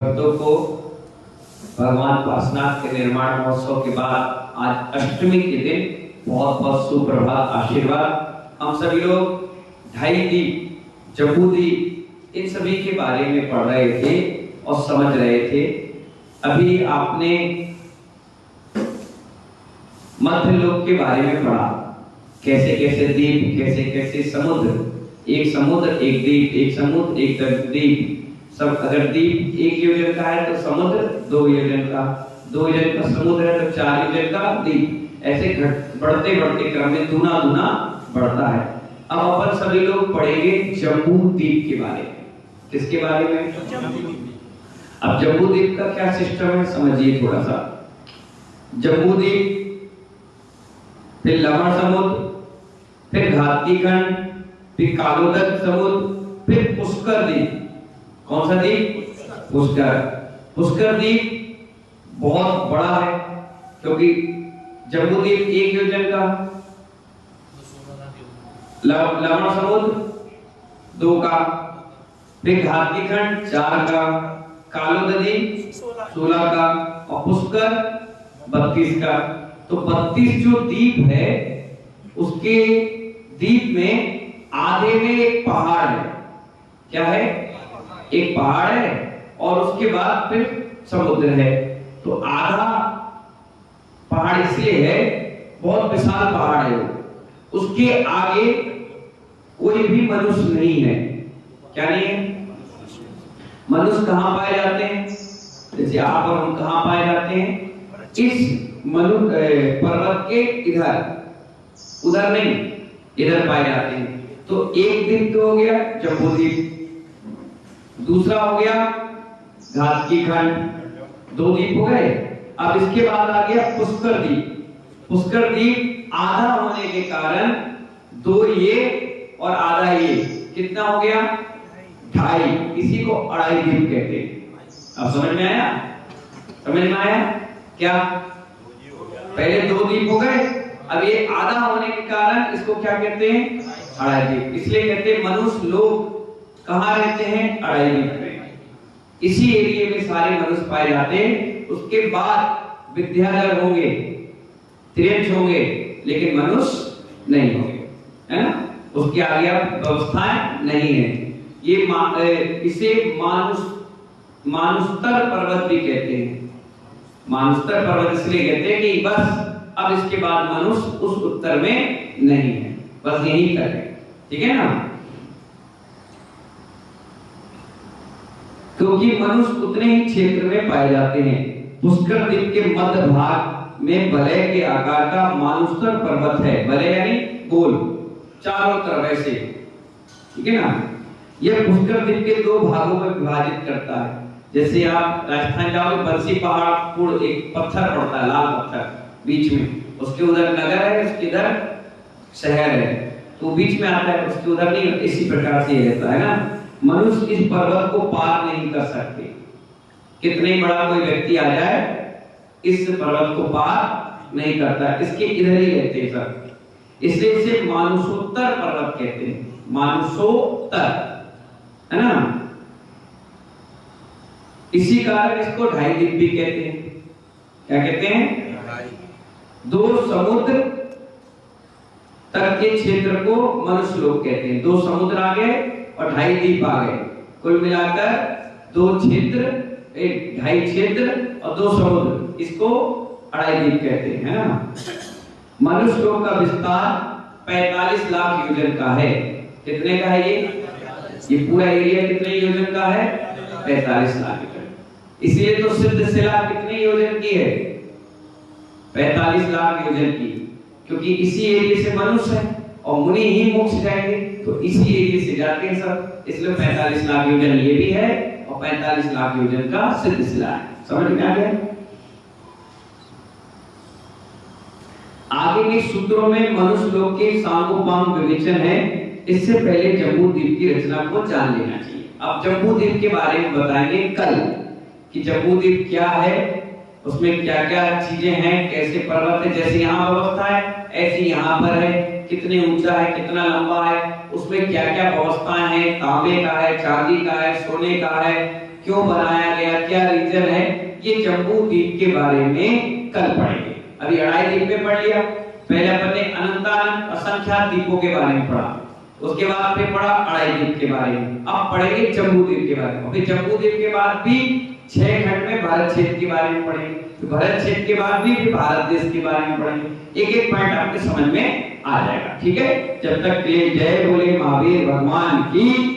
भक्तों को भगवान पार्श्वनाथ के निर्माण महोत्सव के बाद आज अष्टमी के दिन बहुत बहुत सुप्रभात आशीर्वाद। हम सभी लोग ढाई दीप, जम्बू दीप, इन सभी के बारे में पढ़ रहे थे और समझ रहे थे। अभी आपने मध्य लोक के बारे में पढ़ा, कैसे कैसे दीप, कैसे कैसे समुद्र, एक समुद्र एक दीप, एक समुद्र एक दीप। सब अगर दीप एक योजन का है तो समुद्र 2 योजन का, 2 योजन का समुद्र है तो 4 योजन का दीप। ऐसे बढ़ते बढ़ते क्रम में दूना दूना बढ़ता है। अब अपन सभी लोग पढ़ेंगे जम्बू द्वीप के बारे में। किसके बारे में? अब जम्बू द्वीप का क्या सिस्टम है समझिए थोड़ा सा। जम्बू द्वीप, फिर लवण समुद्र, फिर घाती खंड, फिर कालोदक समुद्र, फिर पुष्कर द्वीप। कौन सा द्वीप? पुष्कर। पुष्कर द्वीप बहुत बड़ा है क्योंकि जम्बू द्वीप 1 योजन का, लवण समुद्र 2 का, फिर घाती खंड 4 का, कालोदक द्वीप 16 का और पुष्कर 32 का। तो 32 जो द्वीप है उसके द्वीप में आधे में एक पहाड़ है। क्या है? एक पहाड़ है और उसके बाद फिर समुद्र है। तो आधा पहाड़ इसलिए है, बहुत विशाल पहाड़ है वो। उसके आगे कोई भी मनुष्य नहीं है। क्या नहीं है? मनुष्य कहां पाए जाते हैं? जैसे आप और हम कहां पाए जाते हैं? इस पर्वत के इधर, उधर नहीं, इधर पाए जाते हैं। तो एक द्वीप तो हो गया जम्बू द्वीप, दूसरा हो गया घाती खंड, 2 द्वीप हो गए। अब इसके बाद आ गया पुष्कर द्वीप। पुष्कर द्वीप आधा होने के कारण 2 ये और आधा ये, कितना हो गया? 2.5। इसी को अढ़ाई द्वीप कहते हैं। अब समझ में आया? समझ में आया क्या? पहले 2 द्वीप हो गए, अब ये आधा होने के कारण इसको क्या कहते हैं? अढ़ाई द्वीप। इसलिए कहते हैं मनुष्य लोग कहां रहते हैं? अढ़ाई द्वीप में। इसी एरिया में सारे मनुष्य पाए जाते हैं। उसके बाद विद्याधर होंगे, त्रियंश होंगे, लेकिन मनुष्य नहीं होंगे, है ना? उसके आगे व्यवस्थाएं नहीं है। ये इसे मानुस्तर पर्वत भी कहते हैं। मानुस्तर पर्वत इसलिए कहते हैं कि बस अब इसके बाद मनुष्य उस उत्तर में नहीं है, बस यहीं तक है। ठीक है ना? क्योंकि मनुष्य उतने ही क्षेत्र में पाए जाते हैं। पुष्कर द्वीप के मध्य भाग में वलय के आकार का मानुस्तर पर्वत है। वलय यानी गोल, चारों तरफ ऐसे। ठीक है ना? यह पुष्कर द्वीप के 2 भागों में विभाजित करता है। जैसे आप राजस्थान जाओगे, बंसी पहाड़ पुर एक पत्थर पड़ता है, लाल पत्थर बीच में, उसके उधर नगर है, उसके इधर शहर है, तो बीच में आता है, उसके उधर नहीं। इसी प्रकार से रहता है ना। मनुष्य इस पर्वत को पार नहीं कर सकते। कितने बड़ा कोई व्यक्ति आ जाए, इस पर्वत को पार नहीं करता, इसके इधर ही रहते हैं सब। इसलिए इसे मानुषोत्तर पर्वत कहते हैं। मानुषोत्तर, है ना? इसी कारण इसको 2.5 द्वीप भी कहते हैं। क्या कहते हैं? 2 समुद्र तक के क्षेत्र को मनुष्य लोग कहते हैं। 2 समुद्र आ गए और 2.5 द्वीप आ गए, कुल मिलाकर 2 क्षेत्र, 2.5 क्षेत्र और 2 समुद्र, इसको अढ़ाई द्वीप कहते हैं, है ना? मनुष्य लोग का विस्तार 45 लाख योजन का है। कितने का है ये पूरा एरिया कितने योजन का है? 45 लाख योजन। इसलिए तो सिद्धशिला कितने योजन की है? 45 लाख योजन की, क्योंकि इसी एरिया से मनुष्य है और मुनि ही मोक्ष जाएंगे, तो इसी एरिया से जाते हैं सब। इसलिए 45 लाख योजन ये भी है और 45 लाख योजन का सिद्धशिला है। समझ में आ गया? आगे के सूत्रों में मनुष्य लोग के सांगोपांग विवेचन है। इससे पहले जम्बू द्वीप की रचना को जान लेना चाहिए। अब जम्बू द्वीप के बारे में बताएंगे कल कि जम्बू द्वीप क्या है, उसमें क्या क्या चीजें हैं, कैसे पर्वत है, जैसे यहाँ व्यवस्था है ऐसी यहाँ पर है, कितने ऊंचा है, कितना लंबा है, उसमें क्या क्या व्यवस्थाएं हैं, तांबे का है, चांदी का है, सोने का है, क्यों बनाया गया, क्या रीजन है, ये जम्बू द्वीप के बारे में कल पढ़ेंगे। अभी अढ़ाई द्वीप में पढ़ लिया, पहले अपन ने अनंतानंत असंख्यात द्वीपों के बारे में पढ़ा, उसके बाद फिर पढ़ा अढ़ाई द्वीप के बारे में, अब पढ़ेंगे जम्बू द्वीप के बारे में। फिर जम्बू द्वीप के बाद भी 6 खंड में भारत क्षेत्र के बारे में पढ़ेंगे, तो भारत क्षेत्र के बाद भी भारत देश के बारे में पढ़ेंगे। एक एक पॉइंट आपके समझ में आ जाएगा, ठीक है। जब तक के लिए जय बोले महावीर भगवान की